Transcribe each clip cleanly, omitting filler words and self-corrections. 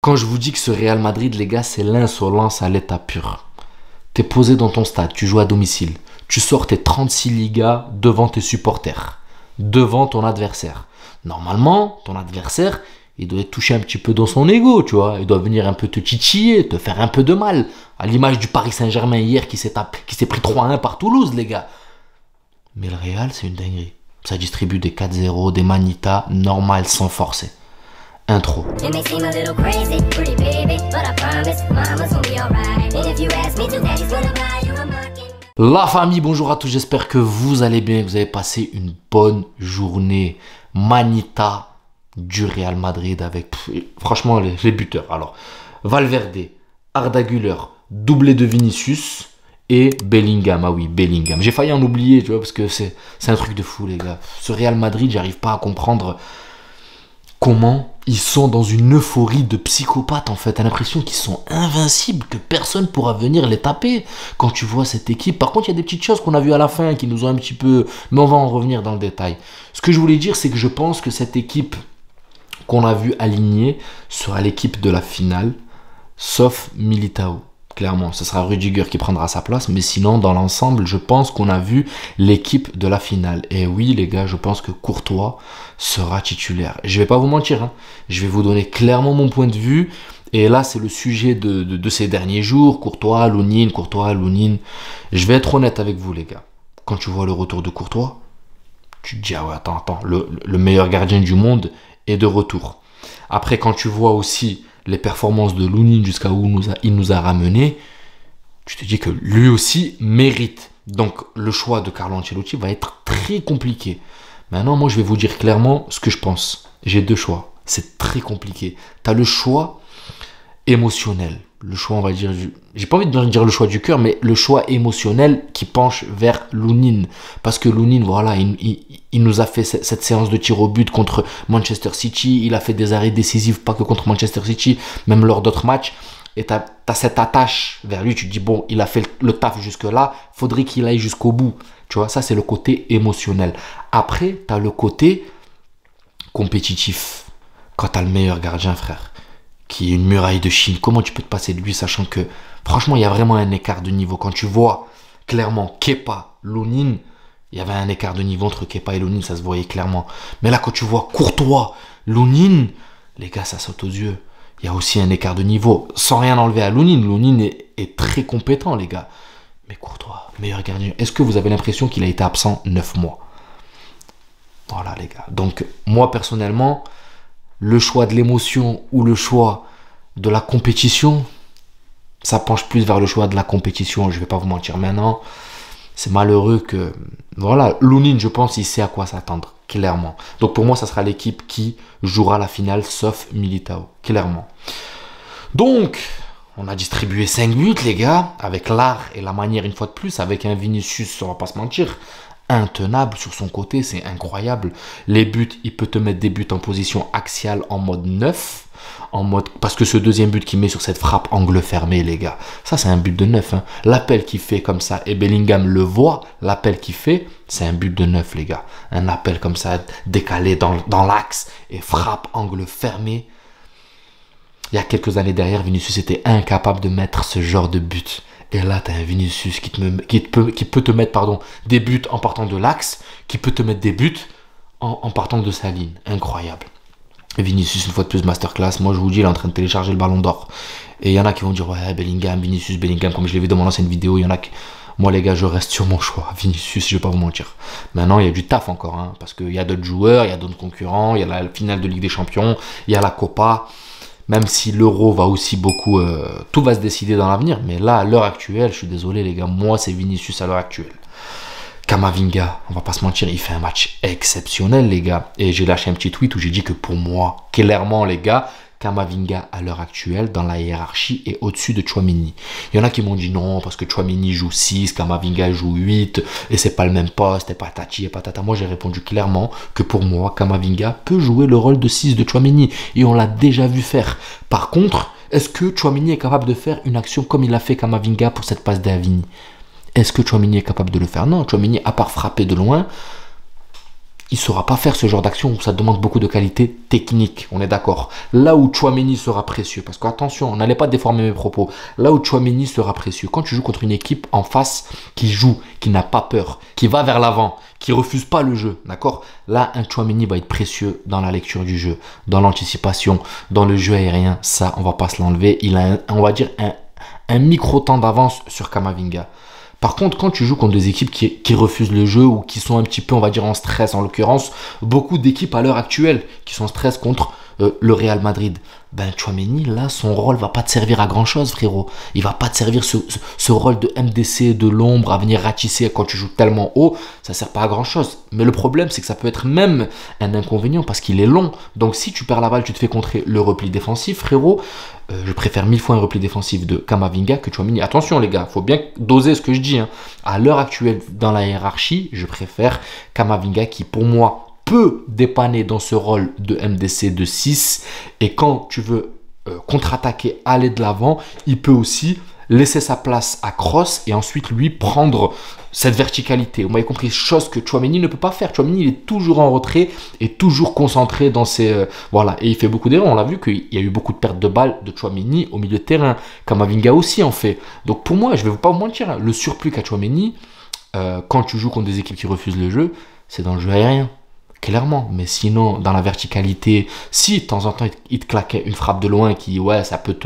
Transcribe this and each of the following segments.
Quand je vous dis que ce Real Madrid, les gars, c'est l'insolence à l'état pur. T'es posé dans ton stade, tu joues à domicile. Tu sors tes 36 ligas devant tes supporters, devant ton adversaire. Normalement, ton adversaire, il doit toucher un petit peu dans son ego, tu vois. Il doit venir un peu te titiller, te faire un peu de mal. À l'image du Paris Saint-Germain hier qui s'est pris 3-1 par Toulouse, les gars. Mais le Real, c'est une dinguerie. Ça distribue des 4-0, des manitas, normal, sans forcer. Intro. La famille, bonjour à tous, j'espère que vous allez bien, que vous avez passé une bonne journée. Manita du Real Madrid avec, franchement, les buteurs. Alors, Valverde, Arda Güler, doublé de Vinicius et Bellingham. Ah oui, Bellingham. J'ai failli en oublier, tu vois, parce que c'est un truc de fou, les gars. Ce Real Madrid, j'arrive pas à comprendre comment ils sont dans une euphorie de psychopathes, en fait. T'as l'impression qu'ils sont invincibles, que personne ne pourra venir les taper quand tu vois cette équipe. Par contre, il y a des petites choses qu'on a vues à la fin qui nous ont un petit peu... Mais on va en revenir dans le détail. Ce que je voulais dire, c'est que je pense que cette équipe qu'on a vue alignée sera l'équipe de la finale, sauf Militao. Clairement, ce sera Rudiger qui prendra sa place, mais sinon, dans l'ensemble, je pense qu'on a vu l'équipe de la finale. Et oui, les gars, je pense que Courtois sera titulaire. Je vais pas vous mentir, hein. Je vais vous donner clairement mon point de vue. Et là, c'est le sujet de ces derniers jours. Courtois, Lounine. Je vais être honnête avec vous, les gars. Quand tu vois le retour de Courtois, tu te dis, ah ouais, attends, le meilleur gardien du monde est de retour. Après, quand tu vois aussi les performances de Lounine jusqu'à où il nous a ramené, tu te dis que lui aussi mérite. Donc le choix de Carlo Ancelotti va être très compliqué. Maintenant, moi je vais vous dire clairement ce que je pense. J'ai deux choix. C'est très compliqué. Tu as le choix émotionnel. Le choix, on va dire, j'ai pas envie de dire le choix du cœur, mais le choix émotionnel qui penche vers Lounine. Parce que Lounine, voilà, il nous a fait cette séance de tir au but contre Manchester City. Il a fait des arrêts décisifs, pas que contre Manchester City, même lors d'autres matchs. Et tu as cette attache vers lui. Tu te dis, bon, il a fait le taf jusque-là, faudrait qu'il aille jusqu'au bout. Tu vois, ça, c'est le côté émotionnel. Après, tu as le côté compétitif. Quand tu as le meilleur gardien, frère, qui est une muraille de Chine. Comment tu peux te passer de lui, sachant que, franchement, il y a vraiment un écart de niveau. Quand tu vois clairement Kepa, Lounine, il y avait un écart de niveau entre Kepa et Lounine, ça se voyait clairement. Mais là, quand tu vois Courtois, Lounine, les gars, ça saute aux yeux. Il y a aussi un écart de niveau. Sans rien enlever à Lounine. Lounine est très compétent, les gars. Mais Courtois, meilleur gardien. Est-ce que vous avez l'impression qu'il a été absent 9 mois? Voilà, les gars. Donc, moi, personnellement, le choix de l'émotion ou le choix de la compétition, ça penche plus vers le choix de la compétition, je vais pas vous mentir. Maintenant, c'est malheureux que, voilà, Lounine, je pense, il sait à quoi s'attendre, clairement. Donc pour moi, ça sera l'équipe qui jouera la finale, sauf Militao, clairement. Donc, on a distribué 5 buts, les gars, avec l'art et la manière, une fois de plus, avec un Vinicius, on va pas se mentir, intenable sur son côté, c'est incroyable. Les buts, il peut te mettre des buts en position axiale en mode 9, parce que ce deuxième but qu'il met sur cette frappe angle fermé, les gars, ça c'est un but de 9, hein. L'appel qu'il fait comme ça, et Bellingham le voit, l'appel qu'il fait, c'est un but de 9, les gars. Un appel comme ça, décalé dans l'axe, et frappe angle fermé. Il y a quelques années derrière, Vinicius était incapable de mettre ce genre de but. Et là, tu as un Vinicius qui peut te mettre des buts en partant de l'axe, qui peut te mettre des buts en partant de sa ligne. Incroyable. Vinicius, une fois de plus, masterclass. Moi, je vous dis, il est en train de télécharger le ballon d'or. Et il y en a qui vont dire, ouais, Bellingham, Vinicius, Bellingham, comme je l'ai vu dans mon ancienne vidéo. Il y en a qui... Moi, les gars, je reste sur mon choix. Vinicius, je vais pas vous mentir. Maintenant, il y a du taf encore, hein, parce qu'il y a d'autres joueurs, il y a d'autres concurrents, il y a la finale de Ligue des Champions, il y a la Copa. Même si l'euro va aussi beaucoup... tout va se décider dans l'avenir. Mais là, à l'heure actuelle, je suis désolé, les gars. Moi, c'est Vinicius à l'heure actuelle. Kamavinga, on va pas se mentir, il fait un match exceptionnel, les gars. Et j'ai lâché un petit tweet où j'ai dit que pour moi, clairement, les gars, Kamavinga, à l'heure actuelle, dans la hiérarchie, est au-dessus de Tchouaméni. Il y en a qui m'ont dit non, parce que Tchouaméni joue 6, Kamavinga joue 8, et c'est pas le même poste, et patati et patata. Moi, j'ai répondu clairement que pour moi, Kamavinga peut jouer le rôle de 6 de Tchouaméni, et on l'a déjà vu faire. Par contre, est-ce que Tchouaméni est capable de faire une action comme il a fait Kamavinga pour cette passe d'Avini? Est-ce que Tchouaméni est capable de le faire? Non, Tchouaméni, à part frapper de loin, il ne saura pas faire ce genre d'action où ça demande beaucoup de qualité technique, on est d'accord. Là où Tchouaméni sera précieux, parce qu'attention, on n'allait pas déformer mes propos, là où Tchouaméni sera précieux, quand tu joues contre une équipe en face qui joue, qui n'a pas peur, qui va vers l'avant, qui refuse pas le jeu, d'accord? Là, un Tchouaméni va être précieux dans la lecture du jeu, dans l'anticipation, dans le jeu aérien, ça, on va pas se l'enlever. Il a, on va dire, un micro-temps d'avance sur Kamavinga. Par contre, quand tu joues contre des équipes qui refusent le jeu ou qui sont un petit peu, on va dire, en stress, en l'occurrence, beaucoup d'équipes à l'heure actuelle qui sont en stress contre le Real Madrid, ben Tchouaméni, là, son rôle va pas te servir à grand-chose, frérot. Il va pas te servir ce rôle de MDC, de l'ombre, à venir ratisser quand tu joues tellement haut, ça sert pas à grand-chose. Mais le problème, c'est que ça peut être même un inconvénient parce qu'il est long. Donc si tu perds la balle, tu te fais contrer le repli défensif, frérot. Je préfère 1000 fois un repli défensif de Kamavinga que Tchouaméni. Attention les gars, faut bien doser ce que je dis, hein. À l'heure actuelle, dans la hiérarchie, je préfère Kamavinga qui, pour moi, peut dépanner dans ce rôle de MDC de 6. Et quand tu veux contre-attaquer, aller de l'avant, il peut aussi laisser sa place à Kroos et ensuite lui prendre cette verticalité. Vous m'avez compris, chose que Tchouaméni ne peut pas faire. Tchouaméni, il est toujours en retrait et toujours concentré dans ses... voilà, et il fait beaucoup d'erreurs. On l'a vu qu'il y a eu beaucoup de pertes de balles de Tchouaméni au milieu de terrain. Kamavinga aussi en fait. Donc pour moi, je ne vais pas vous mentir, hein, le surplus qu'a Tchouaméni, quand tu joues contre des équipes qui refusent le jeu, c'est dans le jeu aérien. Clairement, mais sinon dans la verticalité, si de temps en temps il te claquait une frappe de loin qui, ouais, ça peut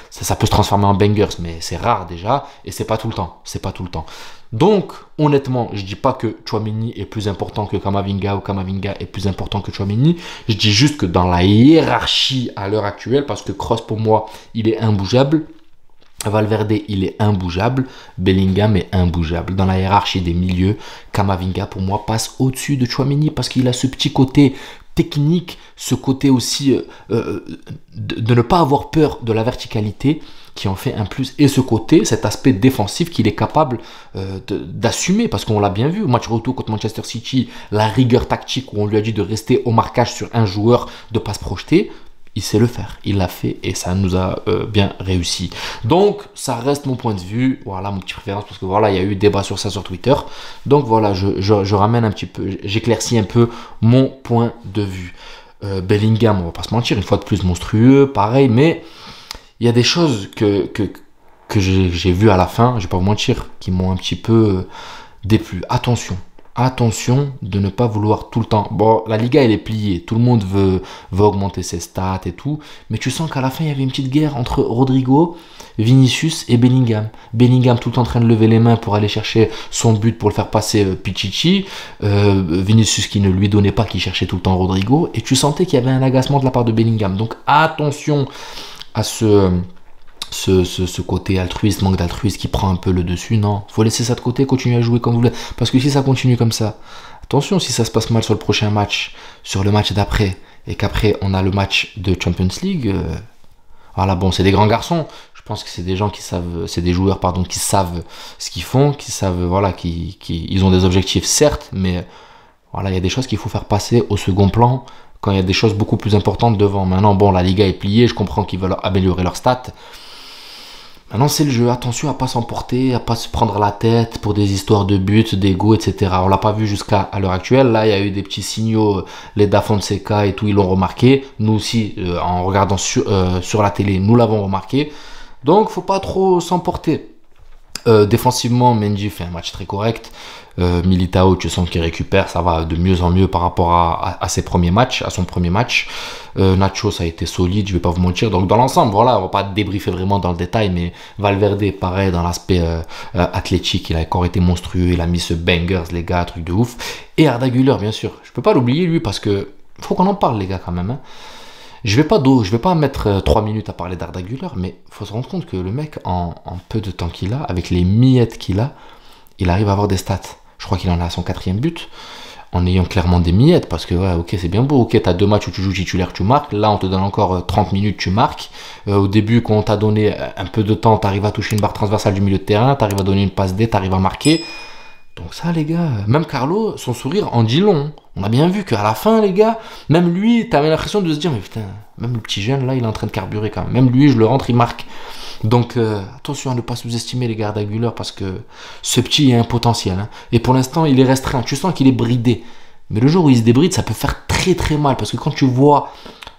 se transformer en bangers, mais c'est rare déjà et c'est pas tout le temps, c'est pas tout le temps. Donc honnêtement, je dis pas que Tchouaméni est plus important que Kamavinga ou Kamavinga est plus important que Tchouaméni, je dis juste que dans la hiérarchie à l'heure actuelle, parce que Kroos pour moi il est imbougeable, Valverde, il est imbougeable. Bellingham est imbougeable. Dans la hiérarchie des milieux, Kamavinga, pour moi, passe au-dessus de Tchouaméni parce qu'il a ce petit côté technique, ce côté aussi de ne pas avoir peur de la verticalité qui en fait un plus. Et ce côté, cet aspect défensif qu'il est capable d'assumer parce qu'on l'a bien vu. Au match retour contre Manchester City, la rigueur tactique où on lui a dit de rester au marquage sur un joueur, de ne pas se projeter. Il sait le faire, il l'a fait et ça nous a bien réussi. Donc, ça reste mon point de vue. Voilà, mon petit préférence parce que voilà, il y a eu débat sur ça sur Twitter. Donc voilà, je ramène un petit peu, j'éclaircis un peu mon point de vue. Bellingham, on va pas se mentir, une fois de plus monstrueux, pareil, mais il y a des choses que j'ai vues à la fin, je vais pas vous mentir, qui m'ont un petit peu déplu. Attention de ne pas vouloir tout le temps. Bon, la Liga, elle est pliée. Tout le monde veut augmenter ses stats et tout. Mais tu sens qu'à la fin, il y avait une petite guerre entre Rodrigo, Vinicius et Bellingham. Bellingham tout le temps en train de lever les mains pour aller chercher son but pour le faire passer Pichichi. Vinicius qui ne lui donnait pas, qui cherchait tout le temps Rodrigo. Et tu sentais qu'il y avait un agacement de la part de Bellingham. Donc attention à ce côté altruiste, manque d'altruisme qui prend un peu le dessus. Non, faut laisser ça de côté, continuer à jouer comme vous voulez. Parce que si ça continue comme ça, attention, si ça se passe mal sur le prochain match, sur le match d'après, et qu'après on a le match de Champions League, voilà, bon, c'est des grands garçons. Je pense que c'est des gens qui savent, c'est des joueurs, pardon, qui savent ce qu'ils font, qui savent, voilà, ils ont des objectifs, certes, mais voilà, il y a des choses qu'il faut faire passer au second plan quand il y a des choses beaucoup plus importantes devant. Maintenant, bon, la Liga est pliée, je comprends qu'ils veulent améliorer leurs stats. Maintenant, c'est le jeu. Attention à pas s'emporter, à pas se prendre la tête pour des histoires de buts, d'ego, etc. On l'a pas vu jusqu'à l'heure actuelle. Là, il y a eu des petits signaux, les Da Fonseca et tout, ils l'ont remarqué. Nous aussi, en regardant sur la télé, nous l'avons remarqué. Donc, faut pas trop s'emporter. Défensivement, Mendy fait un match très correct. Militao, tu sens qu'il récupère, ça va de mieux en mieux par rapport à ses premiers matchs, à son premier match. Nacho, ça a été solide, je vais pas vous mentir. Donc dans l'ensemble, voilà, on va pas débriefer vraiment dans le détail, mais Valverde, pareil, dans l'aspect athlétique, il a encore été monstrueux, il a mis ce bangers, les gars, truc de ouf. Et Arda Güler, bien sûr, je peux pas l'oublier lui parce que faut qu'on en parle, les gars, quand même. Hein. Je vais pas mettre 3 minutes à parler d'Arda Güler, mais faut se rendre compte que le mec, en peu de temps qu'il a, avec les miettes qu'il a, il arrive à avoir des stats. Je crois qu'il en a à son 4e but, en ayant clairement des miettes, parce que, ouais, ok, c'est bien beau, ok, t'as 2 matchs où tu joues titulaire, tu marques, là, on te donne encore 30 minutes, tu marques. Au début, quand on t'a donné un peu de temps, t'arrives à toucher une barre transversale du milieu de terrain, t'arrives à donner une passe D, t'arrives à marquer. Donc ça, les gars, même Carlo, son sourire en dit long. On a bien vu qu'à la fin, les gars, même lui, t'avais l'impression de se dire, mais putain, même le petit jeune, là, il est en train de carburer quand même. Même lui, je le rentre, il marque. Donc attention à ne pas sous-estimer les gars d'Aguilar parce que ce petit a un potentiel. Hein. Et pour l'instant, il est restreint. Tu sens qu'il est bridé. Mais le jour où il se débride, ça peut faire très très mal. Parce que quand tu vois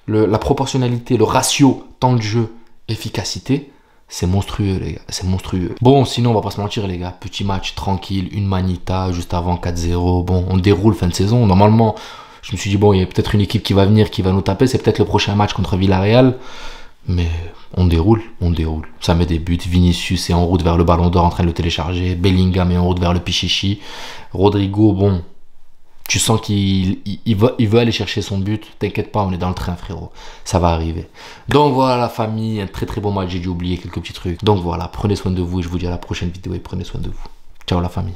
la proportionnalité, le ratio temps de jeu, efficacité, c'est monstrueux, les gars. C'est monstrueux. Bon, sinon, on va pas se mentir, les gars. Petit match tranquille, une manita juste avant 4-0. Bon, on déroule fin de saison. Normalement, je me suis dit, bon, il y a peut-être une équipe qui va venir, qui va nous taper. C'est peut-être le prochain match contre Villarreal. Mais on déroule, on déroule. Ça met des buts. Vinicius est en route vers le Ballon d'Or en train de le télécharger. Bellingham est en route vers le Pichichi. Rodrigo, bon, tu sens qu'il veut aller chercher son but. T'inquiète pas, on est dans le train, frérot. Ça va arriver. Donc voilà, la famille. Un très très bon match. J'ai dû oublier quelques petits trucs. Donc voilà, prenez soin de vous et je vous dis à la prochaine vidéo et prenez soin de vous. Ciao la famille.